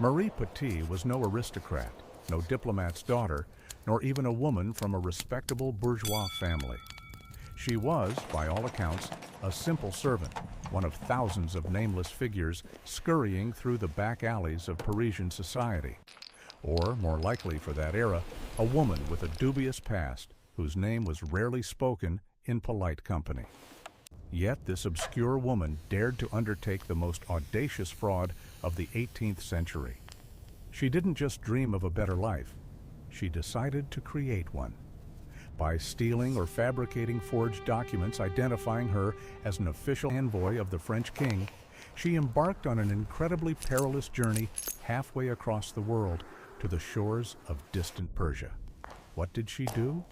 Marie Petit was no aristocrat, no diplomat's daughter, nor even a woman from a respectable bourgeois family. She was, by all accounts, a simple servant, one of thousands of nameless figures scurrying through the back alleys of Parisian society. Or, more likely for that era, a woman with a dubious past whose name was rarely spoken in polite company. Yet this obscure woman dared to undertake the most audacious fraud of the 18th century. She didn't just dream of a better life, she decided to create one. By stealing or fabricating forged documents identifying her as an official envoy of the French king, she embarked on an incredibly perilous journey halfway across the world to the shores of distant Persia. What did she do?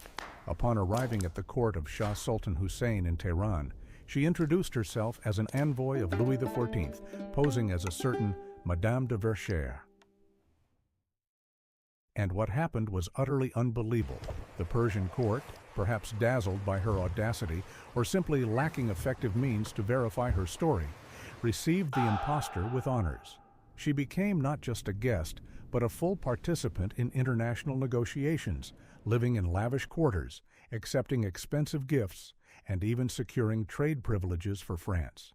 Upon arriving at the court of Shah Sultan Husayn in Tehran, she introduced herself as an envoy of Louis XIV, posing as a certain Madame de Verchères. And what happened was utterly unbelievable. The Persian court, perhaps dazzled by her audacity or simply lacking effective means to verify her story, received the impostor with honors. She became not just a guest, but a full participant in international negotiations, living in lavish quarters, accepting expensive gifts, and even securing trade privileges for France.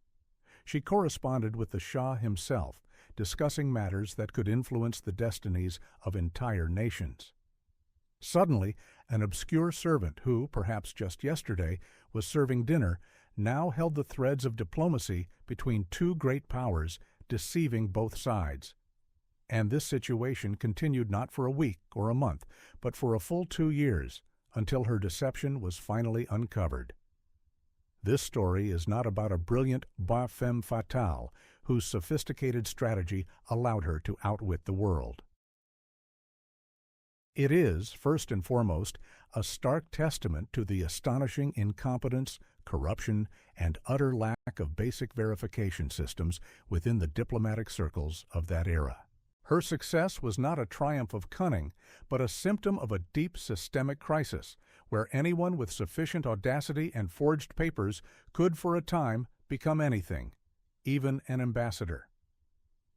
She corresponded with the Shah himself, discussing matters that could influence the destinies of entire nations. Suddenly, an obscure servant who, perhaps just yesterday, was serving dinner, now held the threads of diplomacy between two great powers, deceiving both sides. And this situation continued not for a week or a month, but for a full 2 years, until her deception was finally uncovered. This story is not about a brilliant femme fatale whose sophisticated strategy allowed her to outwit the world. It is, first and foremost, a stark testament to the astonishing incompetence, corruption, and utter lack of basic verification systems within the diplomatic circles of that era. Her success was not a triumph of cunning, but a symptom of a deep systemic crisis, where anyone with sufficient audacity and forged papers could for a time become anything, even an ambassador.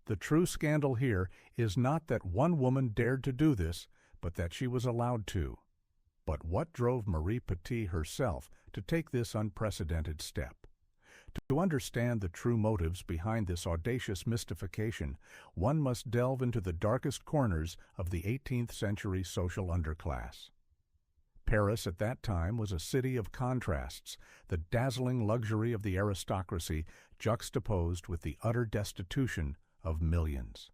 The true scandal here is not that one woman dared to do this, but that she was allowed to. But what drove Marie Petit herself to take this unprecedented step? To understand the true motives behind this audacious mystification, one must delve into the darkest corners of the 18th century social underclass. Paris at that time was a city of contrasts, the dazzling luxury of the aristocracy juxtaposed with the utter destitution of millions.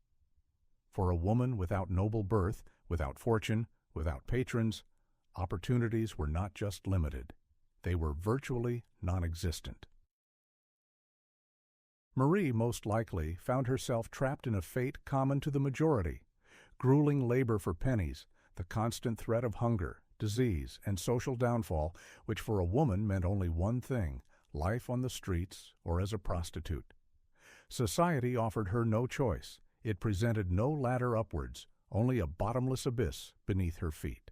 For a woman without noble birth, without fortune, without patrons, opportunities were not just limited, they were virtually non-existent. Marie most likely found herself trapped in a fate common to the majority: grueling labor for pennies, the constant threat of hunger, disease, and social downfall, which for a woman meant only one thing: life on the streets or as a prostitute. Society offered her no choice. It presented no ladder upwards, only a bottomless abyss beneath her feet.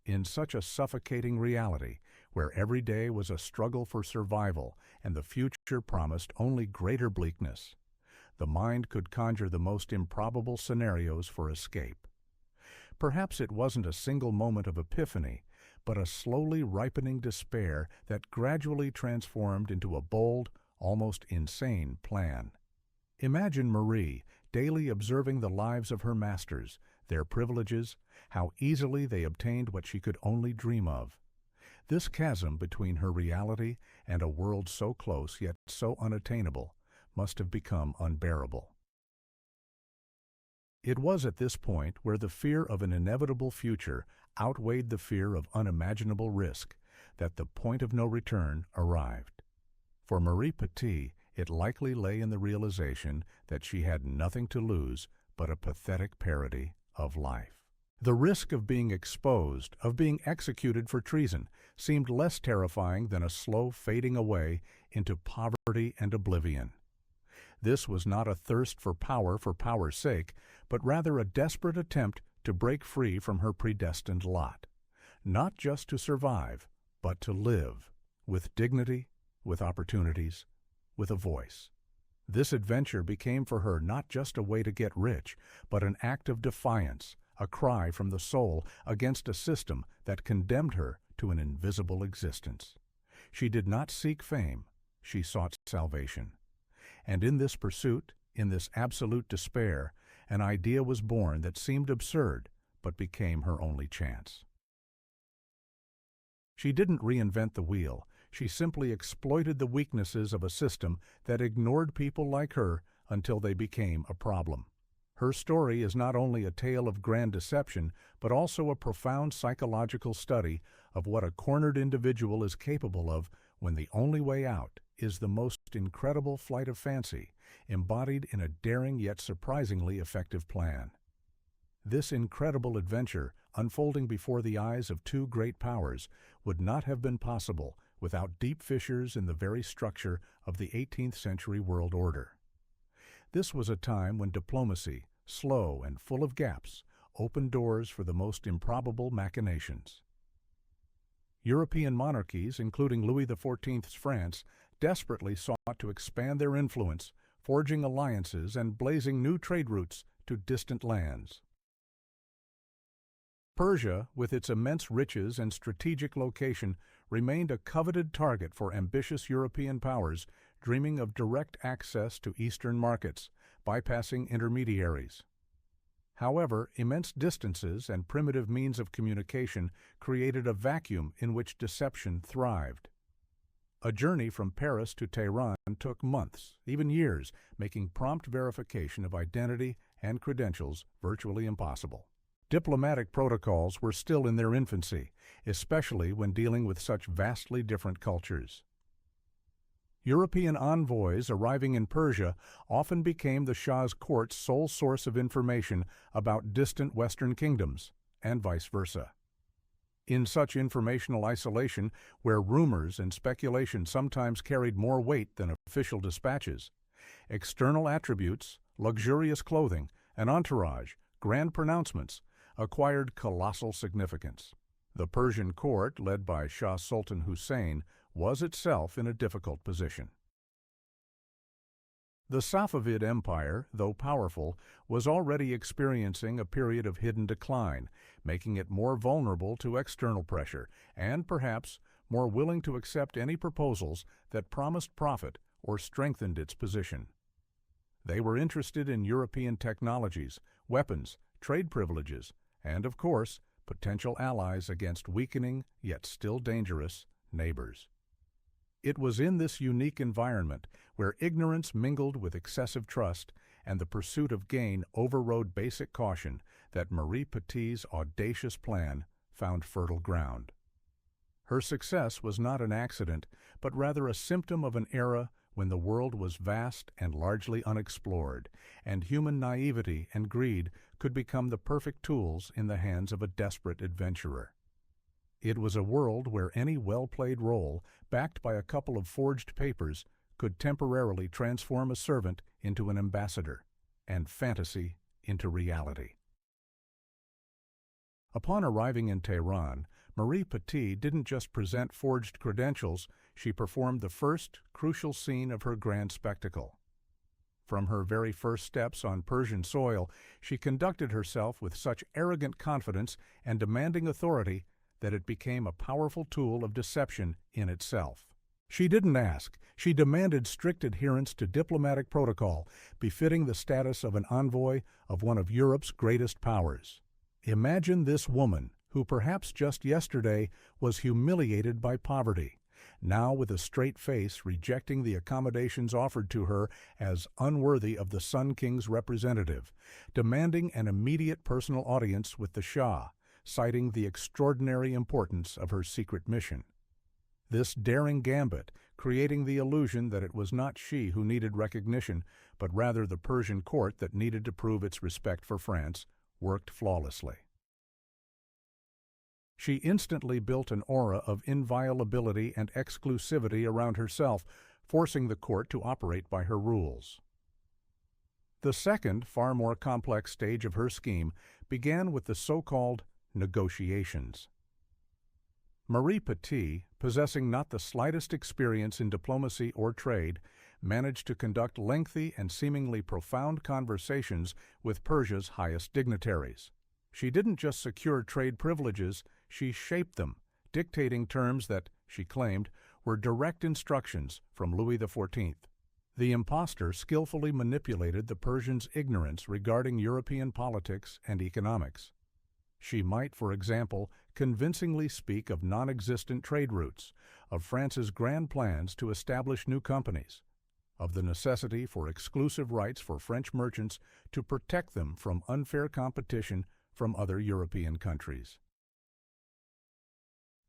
In such a suffocating reality, where every day was a struggle for survival and the future promised only greater bleakness, the mind could conjure the most improbable scenarios for escape. Perhaps it wasn't a single moment of epiphany, but a slowly ripening despair that gradually transformed into a bold, almost insane plan. Imagine Marie daily observing the lives of her masters, their privileges, how easily they obtained what she could only dream of. This chasm between her reality and a world so close yet so unattainable must have become unbearable. It was at this point where the fear of an inevitable future outweighed the fear of unimaginable risk that the point of no return arrived. For Marie Petit, it likely lay in the realization that she had nothing to lose but a pathetic parody of life. The risk of being exposed, of being executed for treason, seemed less terrifying than a slow fading away into poverty and oblivion. This was not a thirst for power's sake, but rather a desperate attempt to break free from her predestined lot, not just to survive, but to live, with dignity, with opportunities, with a voice. This adventure became for her not just a way to get rich, but an act of defiance, a cry from the soul against a system that condemned her to an invisible existence. She did not seek fame, she sought salvation. And in this pursuit, in this absolute despair, an idea was born that seemed absurd, but became her only chance. She didn't reinvent the wheel, she simply exploited the weaknesses of a system that ignored people like her until they became a problem. Her story is not only a tale of grand deception, but also a profound psychological study of what a cornered individual is capable of when the only way out is the most incredible flight of fancy, embodied in a daring yet surprisingly effective plan. This incredible adventure, unfolding before the eyes of two great powers, would not have been possible without deep fissures in the very structure of the 18th century world order. This was a time when diplomacy, slow and full of gaps, opened doors for the most improbable machinations. European monarchies, including Louis XIV's France, desperately sought to expand their influence, forging alliances and blazing new trade routes to distant lands. Persia, with its immense riches and strategic location, remained a coveted target for ambitious European powers dreaming of direct access to Eastern markets, bypassing intermediaries. However, immense distances and primitive means of communication created a vacuum in which deception thrived. A journey from Paris to Tehran took months, even years, making prompt verification of identity and credentials virtually impossible. Diplomatic protocols were still in their infancy, especially when dealing with such vastly different cultures. European envoys arriving in Persia often became the Shah's court's sole source of information about distant Western kingdoms, and vice versa. In such informational isolation, where rumors and speculation sometimes carried more weight than official dispatches, external attributes, luxurious clothing, an entourage, grand pronouncements, acquired colossal significance. The Persian court, led by Shah Sultan Husayn, was itself in a difficult position. The Safavid Empire, though powerful, was already experiencing a period of hidden decline, making it more vulnerable to external pressure and, perhaps, more willing to accept any proposals that promised profit or strengthened its position. They were interested in European technologies, weapons, trade privileges, and, of course, potential allies against weakening, yet still dangerous, neighbors. It was in this unique environment, where ignorance mingled with excessive trust and the pursuit of gain overrode basic caution, that Marie Petit's audacious plan found fertile ground. Her success was not an accident, but rather a symptom of an era when the world was vast and largely unexplored, and human naivety and greed could become the perfect tools in the hands of a desperate adventurer. It was a world where any well-played role, backed by a couple of forged papers, could temporarily transform a servant into an ambassador, and fantasy into reality. Upon arriving in Tehran, Marie Petit didn't just present forged credentials, she performed the first, crucial scene of her grand spectacle. From her very first steps on Persian soil, she conducted herself with such arrogant confidence and demanding authority that it became a powerful tool of deception in itself. She didn't ask, she demanded strict adherence to diplomatic protocol, befitting the status of an envoy of one of Europe's greatest powers. Imagine this woman, who perhaps just yesterday was humiliated by poverty, now with a straight face rejecting the accommodations offered to her as unworthy of the Sun King's representative, demanding an immediate personal audience with the Shah, citing the extraordinary importance of her secret mission. This daring gambit, creating the illusion that it was not she who needed recognition, but rather the Persian court that needed to prove its respect for France, worked flawlessly. She instantly built an aura of inviolability and exclusivity around herself, forcing the court to operate by her rules. The second, far more complex stage of her scheme began with the so-called negotiations. Marie Petit, possessing not the slightest experience in diplomacy or trade, managed to conduct lengthy and seemingly profound conversations with Persia's highest dignitaries. She didn't just secure trade privileges, she shaped them, dictating terms that, she claimed, were direct instructions from Louis XIV. The impostor skillfully manipulated the Persians' ignorance regarding European politics and economics. She might, for example, convincingly speak of non-existent trade routes, of France's grand plans to establish new companies, of the necessity for exclusive rights for French merchants to protect them from unfair competition from other European countries.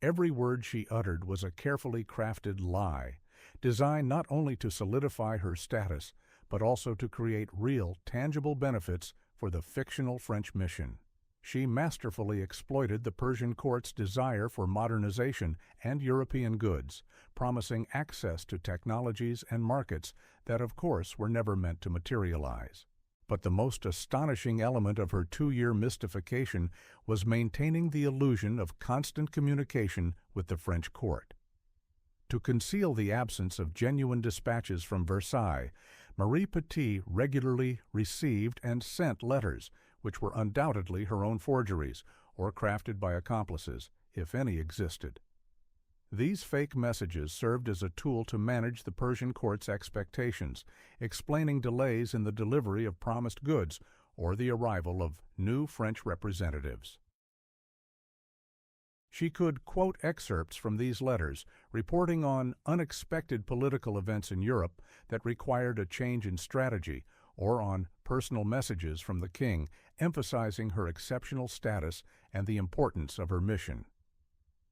Every word she uttered was a carefully crafted lie, designed not only to solidify her status, but also to create real, tangible benefits for the fictional French mission. She masterfully exploited the Persian court's desire for modernization and European goods, promising access to technologies and markets that, of course, were never meant to materialize. But the most astonishing element of her 2-year mystification was maintaining the illusion of constant communication with the French court. To conceal the absence of genuine dispatches from Versailles, Marie Petit regularly received and sent letters, which were undoubtedly her own forgeries, or crafted by accomplices, if any existed. These fake messages served as a tool to manage the Persian court's expectations, explaining delays in the delivery of promised goods or the arrival of new French representatives. She could quote excerpts from these letters, reporting on unexpected political events in Europe that required a change in strategy, or on personal messages from the king, emphasizing her exceptional status and the importance of her mission.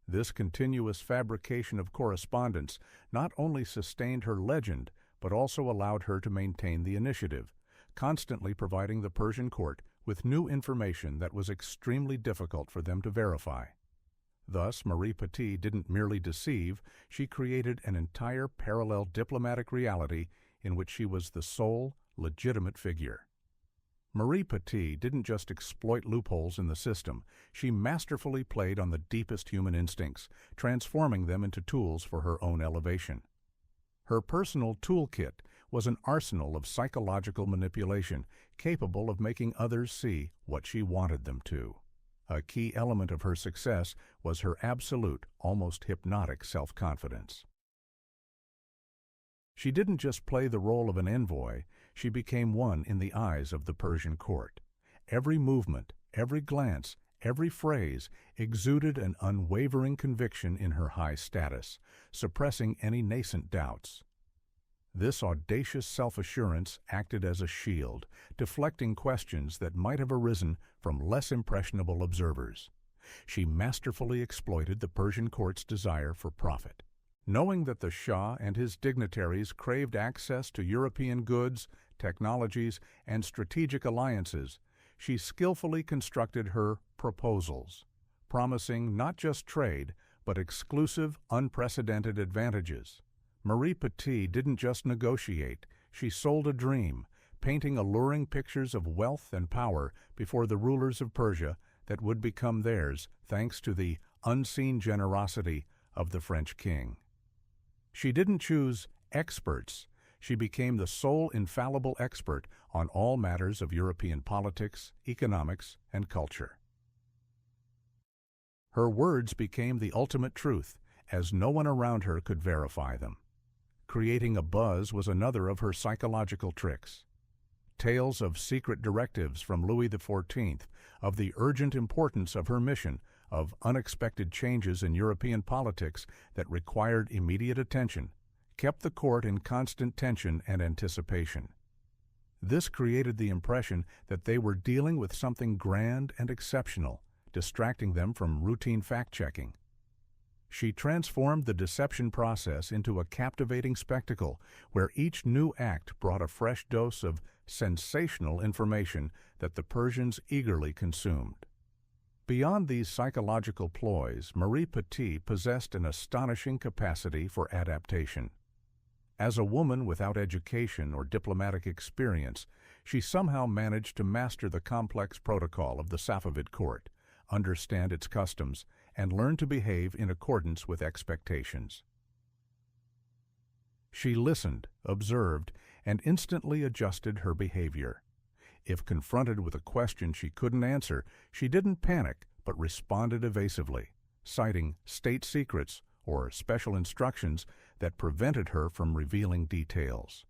This continuous fabrication of correspondence not only sustained her legend, but also allowed her to maintain the initiative, constantly providing the Persian court with new information that was extremely difficult for them to verify. Thus, Marie Petit didn't merely deceive, she created an entire parallel diplomatic reality in which she was the sole, legitimate figure. Marie Petit didn't just exploit loopholes in the system, she masterfully played on the deepest human instincts, transforming them into tools for her own elevation. Her personal toolkit was an arsenal of psychological manipulation, capable of making others see what she wanted them to. A key element of her success was her absolute, almost hypnotic self-confidence. She didn't just play the role of an envoy, she became one in the eyes of the Persian court. Every movement, every glance, every phrase exuded an unwavering conviction in her high status, suppressing any nascent doubts. This audacious self-assurance acted as a shield, deflecting questions that might have arisen from less impressionable observers. She masterfully exploited the Persian court's desire for profit. Knowing that the Shah and his dignitaries craved access to European goods, technologies, and strategic alliances, she skillfully constructed her proposals, promising not just trade, but exclusive, unprecedented advantages. Marie Petit didn't just negotiate, she sold a dream, painting alluring pictures of wealth and power before the rulers of Persia that would become theirs thanks to the unseen generosity of the French king. She didn't choose experts, she became the sole infallible expert on all matters of European politics, economics, and culture. Her words became the ultimate truth, as no one around her could verify them. Creating a buzz was another of her psychological tricks. Tales of secret directives from Louis XIV, of the urgent importance of her mission, of unexpected changes in European politics that required immediate attention, kept the court in constant tension and anticipation. This created the impression that they were dealing with something grand and exceptional, distracting them from routine fact-checking. She transformed the deception process into a captivating spectacle where each new act brought a fresh dose of sensational information that the Persians eagerly consumed. Beyond these psychological ploys, Marie Petit possessed an astonishing capacity for adaptation. As a woman without education or diplomatic experience, she somehow managed to master the complex protocol of the Safavid court, understand its customs, and learn to behave in accordance with expectations. She listened, observed, and instantly adjusted her behavior. If confronted with a question she couldn't answer, she didn't panic but responded evasively, citing state secrets or special instructions that prevented her from revealing details.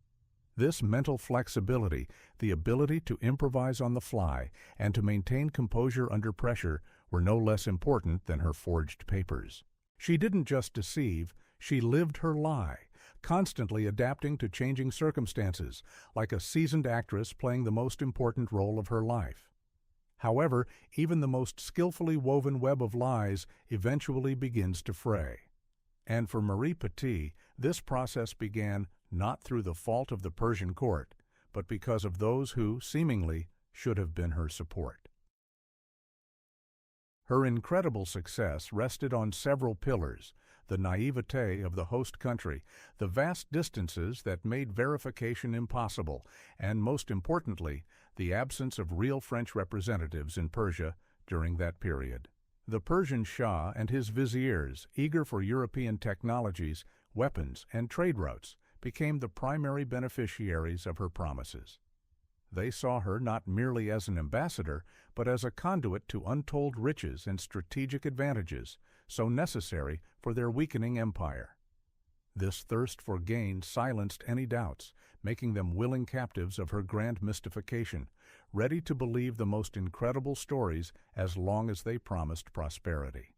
This mental flexibility, the ability to improvise on the fly and to maintain composure under pressure, were no less important than her forged papers. She didn't just deceive, she lived her lie, constantly adapting to changing circumstances, like a seasoned actress playing the most important role of her life. However, even the most skillfully woven web of lies eventually begins to fray. And for Marie Petit, this process began not through the fault of the Persian court, but because of those who, seemingly, should have been her support. Her incredible success rested on several pillars: the naivete of the host country, the vast distances that made verification impossible, and most importantly, the absence of real French representatives in Persia during that period. The Persian Shah and his viziers, eager for European technologies, weapons, and trade routes, became the primary beneficiaries of her promises. They saw her not merely as an ambassador, but as a conduit to untold riches and strategic advantages, so necessary for their weakening empire. This thirst for gain silenced any doubts, making them willing captives of her grand mystification, ready to believe the most incredible stories as long as they promised prosperity.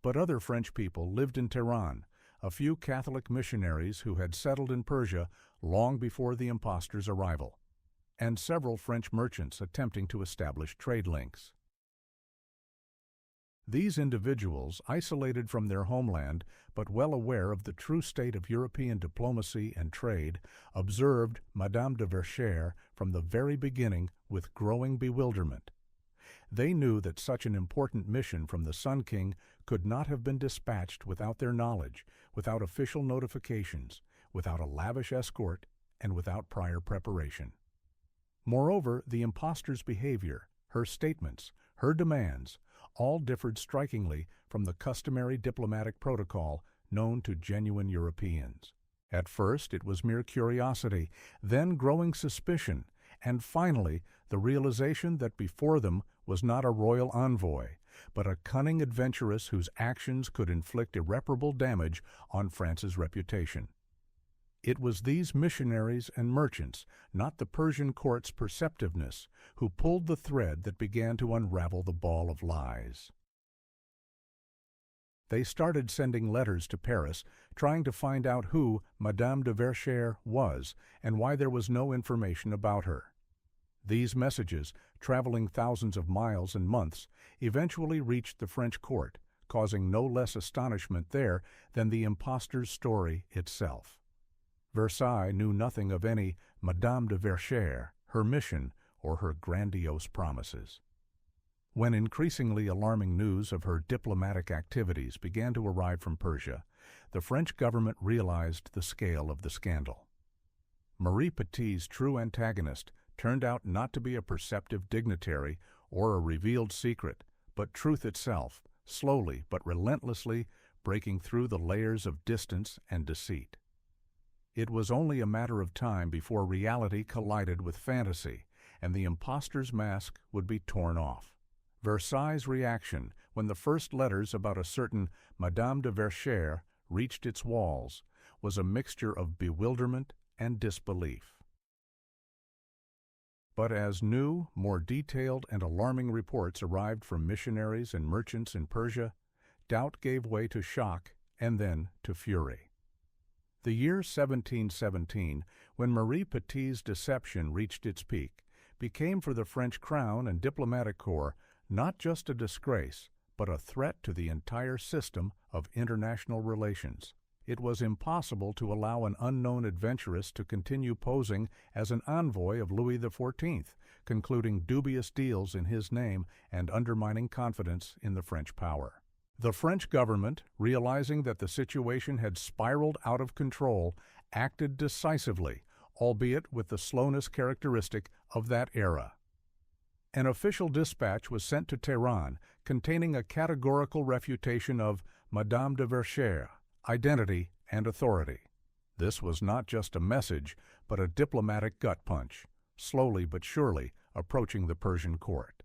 But other French people lived in Tehran, a few Catholic missionaries who had settled in Persia long before the impostor's arrival, and several French merchants attempting to establish trade links. These individuals, isolated from their homeland but well aware of the true state of European diplomacy and trade, observed Madame de Verchères from the very beginning with growing bewilderment. They knew that such an important mission from the Sun King could not have been dispatched without their knowledge, without official notifications, without a lavish escort, and without prior preparation. Moreover, the impostor's behavior, her statements, her demands, all differed strikingly from the customary diplomatic protocol known to genuine Europeans. At first it was mere curiosity, then growing suspicion, and finally the realization that before them was not a royal envoy, but a cunning adventuress whose actions could inflict irreparable damage on France's reputation. It was these missionaries and merchants, not the Persian court's perceptiveness, who pulled the thread that began to unravel the ball of lies. They started sending letters to Paris, trying to find out who Madame de Verchères was and why there was no information about her. These messages, traveling thousands of miles and months, eventually reached the French court, causing no less astonishment there than the impostor's story itself. Versailles knew nothing of any Madame de Verchères, her mission, or her grandiose promises. When increasingly alarming news of her diplomatic activities began to arrive from Persia, the French government realized the scale of the scandal. Marie Petit's true antagonist turned out not to be a perceptive dignitary or a revealed secret, but truth itself, slowly but relentlessly breaking through the layers of distance and deceit. It was only a matter of time before reality collided with fantasy, and the impostor's mask would be torn off. Versailles' reaction when the first letters about a certain Madame de Verchères reached its walls was a mixture of bewilderment and disbelief. But as new, more detailed and alarming reports arrived from missionaries and merchants in Persia, doubt gave way to shock and then to fury. The year 1717, when Marie Petit's deception reached its peak, became for the French crown and diplomatic corps not just a disgrace, but a threat to the entire system of international relations. It was impossible to allow an unknown adventuress to continue posing as an envoy of Louis XIV, concluding dubious deals in his name and undermining confidence in the French power. The French government, realizing that the situation had spiraled out of control, acted decisively, albeit with the slowness characteristic of that era. An official dispatch was sent to Tehran containing a categorical refutation of Madame de Verchères' identity and authority. This was not just a message, but a diplomatic gut punch, slowly but surely approaching the Persian court.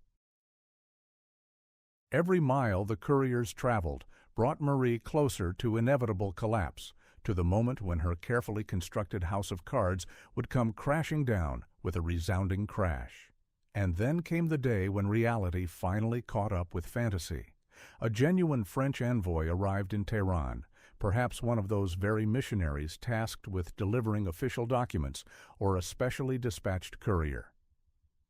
Every mile the couriers traveled brought Marie closer to inevitable collapse, to the moment when her carefully constructed house of cards would come crashing down with a resounding crash. And then came the day when reality finally caught up with fantasy. A genuine French envoy arrived in Tehran, perhaps one of those very missionaries tasked with delivering official documents, or a specially dispatched courier.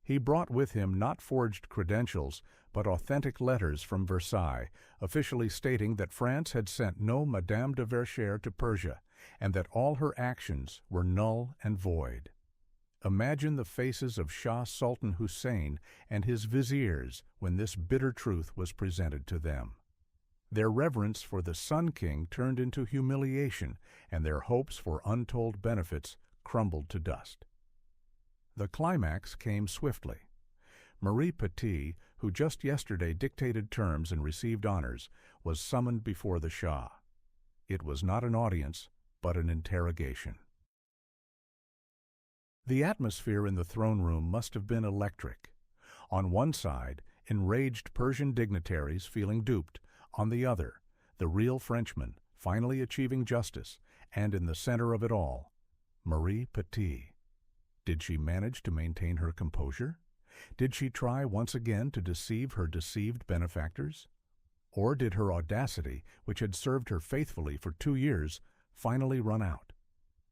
He brought with him not forged credentials, but authentic letters from Versailles, officially stating that France had sent no Madame de Verchères to Persia, and that all her actions were null and void. Imagine the faces of Shah Sultan Husayn and his viziers when this bitter truth was presented to them. Their reverence for the Sun King turned into humiliation, and their hopes for untold benefits crumbled to dust. The climax came swiftly. Marie Petit, who just yesterday dictated terms and received honors, was summoned before the Shah. It was not an audience, but an interrogation. The atmosphere in the throne room must have been electric. On one side, enraged Persian dignitaries feeling duped. On the other, the real Frenchman finally achieving justice, and in the center of it all, Marie Petit. Did she manage to maintain her composure? Did she try once again to deceive her deceived benefactors? Or did her audacity, which had served her faithfully for 2 years, finally run out?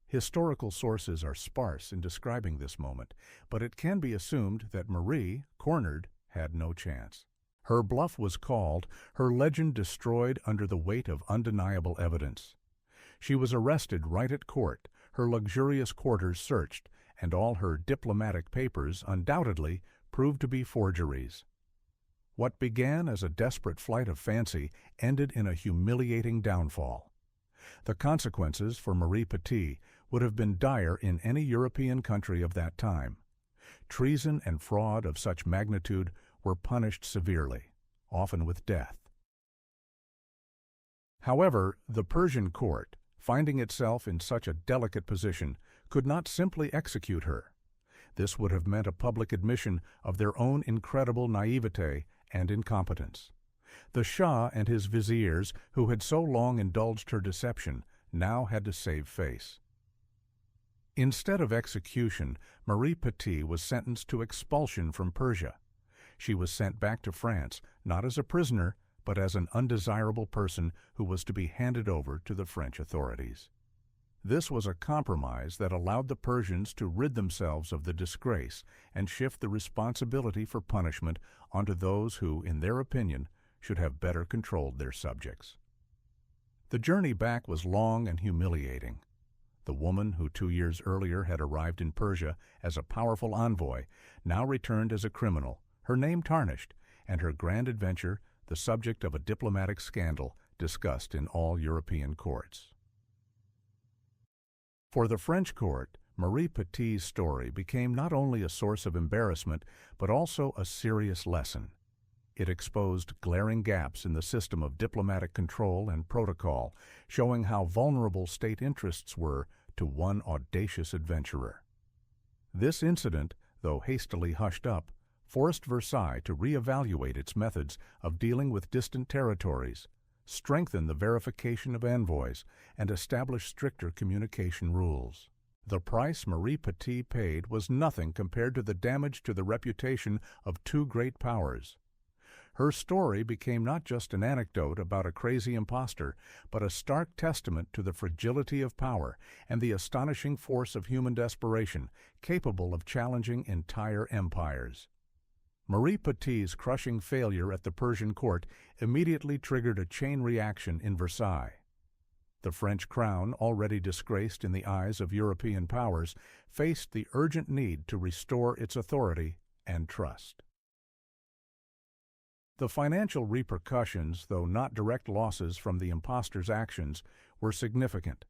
Historical sources are sparse in describing this moment, but it can be assumed that Marie, cornered, had no chance. Her bluff was called, her legend destroyed under the weight of undeniable evidence. She was arrested right at court, her luxurious quarters searched, and all her diplomatic papers undoubtedly proved to be forgeries. What began as a desperate flight of fancy ended in a humiliating downfall. The consequences for Marie Petit would have been dire in any European country of that time. Treason and fraud of such magnitude were punished severely, often with death. However, the Persian court, finding itself in such a delicate position, could not simply execute her. This would have meant a public admission of their own incredible naivety and incompetence. The Shah and his viziers, who had so long indulged her deception, now had to save face. Instead of execution, Marie Petit was sentenced to expulsion from Persia. She was sent back to France, not as a prisoner, but as an undesirable person who was to be handed over to the French authorities. This was a compromise that allowed the Persians to rid themselves of the disgrace and shift the responsibility for punishment onto those who, in their opinion, should have better controlled their subjects. The journey back was long and humiliating. The woman who 2 years earlier had arrived in Persia as a powerful envoy now returned as a criminal, her name tarnished, and her grand adventure the subject of a diplomatic scandal discussed in all European courts. For the French court, Marie Petit's story became not only a source of embarrassment, but also a serious lesson. It exposed glaring gaps in the system of diplomatic control and protocol, showing how vulnerable state interests were to one audacious adventurer. This incident, though hastily hushed up, forced Versailles to reevaluate its methods of dealing with distant territories, strengthen the verification of envoys, and establish stricter communication rules. The price Marie Petit paid was nothing compared to the damage to the reputation of two great powers. Her story became not just an anecdote about a crazy impostor, but a stark testament to the fragility of power and the astonishing force of human desperation, capable of challenging entire empires. Marie Petit's crushing failure at the Persian court immediately triggered a chain reaction in Versailles. The French crown, already disgraced in the eyes of European powers, faced the urgent need to restore its authority and trust. The financial repercussions, though not direct losses from the impostor's actions, were significant.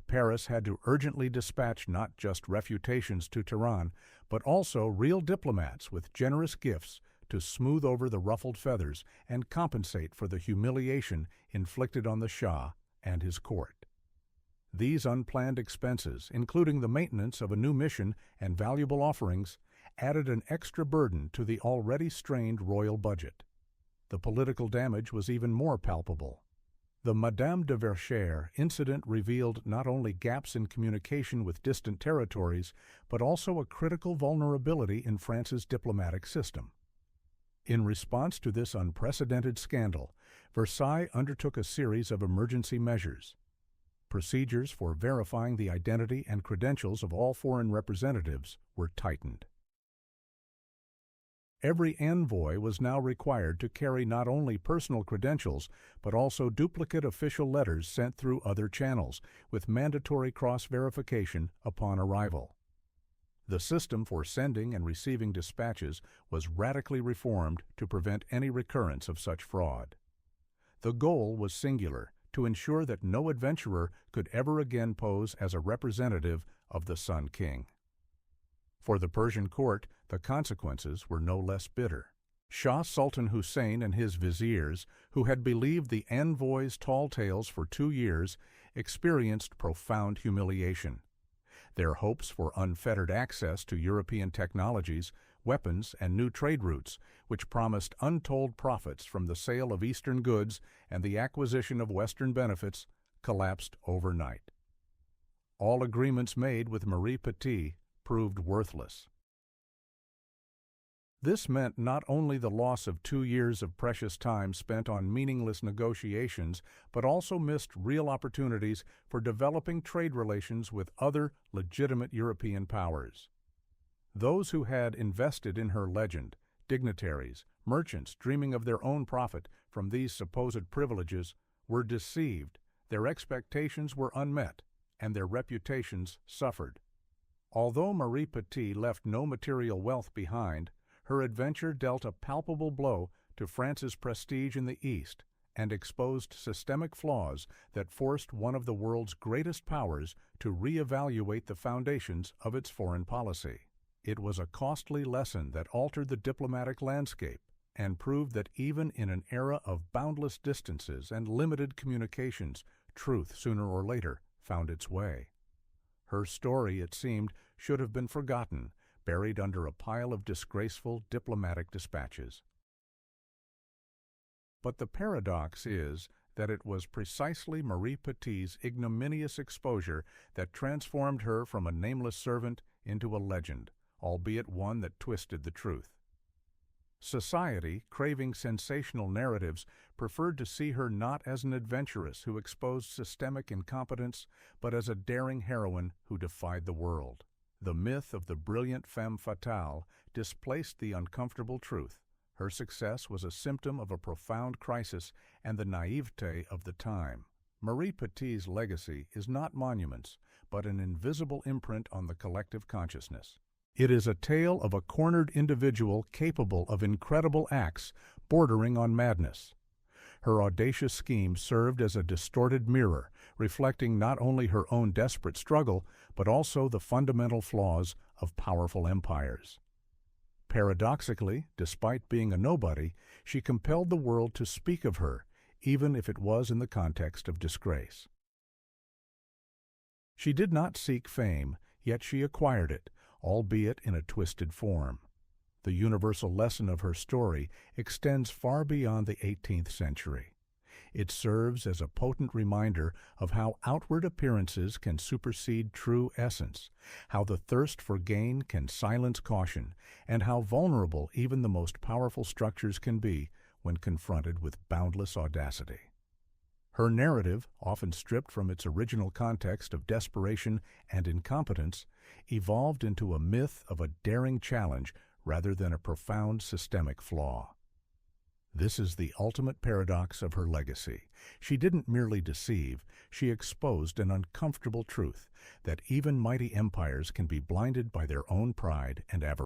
Paris had to urgently dispatch not just refutations to Tehran, but also real diplomats with generous gifts to smooth over the ruffled feathers and compensate for the humiliation inflicted on the Shah and his court. These unplanned expenses, including the maintenance of a new mission and valuable offerings, added an extra burden to the already strained royal budget. The political damage was even more palpable. The Madame de Verchères incident revealed not only gaps in communication with distant territories, but also a critical vulnerability in France's diplomatic system. In response to this unprecedented scandal, Versailles undertook a series of emergency measures. Procedures for verifying the identity and credentials of all foreign representatives were tightened. Every envoy was now required to carry not only personal credentials, but also duplicate official letters sent through other channels, with mandatory cross-verification upon arrival. The system for sending and receiving dispatches was radically reformed to prevent any recurrence of such fraud. The goal was singular: to ensure that no adventurer could ever again pose as a representative of the Sun King. For the Persian court, the consequences were no less bitter. Shah Sultan Husayn and his viziers, who had believed the envoy's tall tales for 2 years, experienced profound humiliation. Their hopes for unfettered access to European technologies, weapons, and new trade routes, which promised untold profits from the sale of Eastern goods and the acquisition of Western benefits, collapsed overnight. All agreements made with Marie Petit proved worthless. This meant not only the loss of 2 years of precious time spent on meaningless negotiations, but also missed real opportunities for developing trade relations with other legitimate European powers. Those who had invested in her legend, dignitaries, merchants dreaming of their own profit from these supposed privileges, were deceived, their expectations were unmet, and their reputations suffered. Although Marie Petit left no material wealth behind, her adventure dealt a palpable blow to France's prestige in the East and exposed systemic flaws that forced one of the world's greatest powers to reevaluate the foundations of its foreign policy. It was a costly lesson that altered the diplomatic landscape and proved that even in an era of boundless distances and limited communications, truth sooner or later found its way. Her story, it seemed, should have been forgotten, buried under a pile of disgraceful diplomatic dispatches. But the paradox is that it was precisely Marie Petit's ignominious exposure that transformed her from a nameless servant into a legend, albeit one that twisted the truth. Society, craving sensational narratives, preferred to see her not as an adventuress who exposed systemic incompetence, but as a daring heroine who defied the world. The myth of the brilliant femme fatale displaced the uncomfortable truth. Her success was a symptom of a profound crisis and the naivete of the time. Marie Petit's legacy is not monuments, but an invisible imprint on the collective consciousness. It is a tale of a cornered individual capable of incredible acts bordering on madness. Her audacious scheme served as a distorted mirror, reflecting not only her own desperate struggle, but also the fundamental flaws of powerful empires. Paradoxically, despite being a nobody, she compelled the world to speak of her, even if it was in the context of disgrace. She did not seek fame, yet she acquired it, albeit in a twisted form. The universal lesson of her story extends far beyond the 18th century. It serves as a potent reminder of how outward appearances can supersede true essence, how the thirst for gain can silence caution, and how vulnerable even the most powerful structures can be when confronted with boundless audacity. Her narrative, often stripped from its original context of desperation and incompetence, evolved into a myth of a daring challenge rather than a profound systemic flaw. This is the ultimate paradox of her legacy. She didn't merely deceive, she exposed an uncomfortable truth that even mighty empires can be blinded by their own pride and avarice.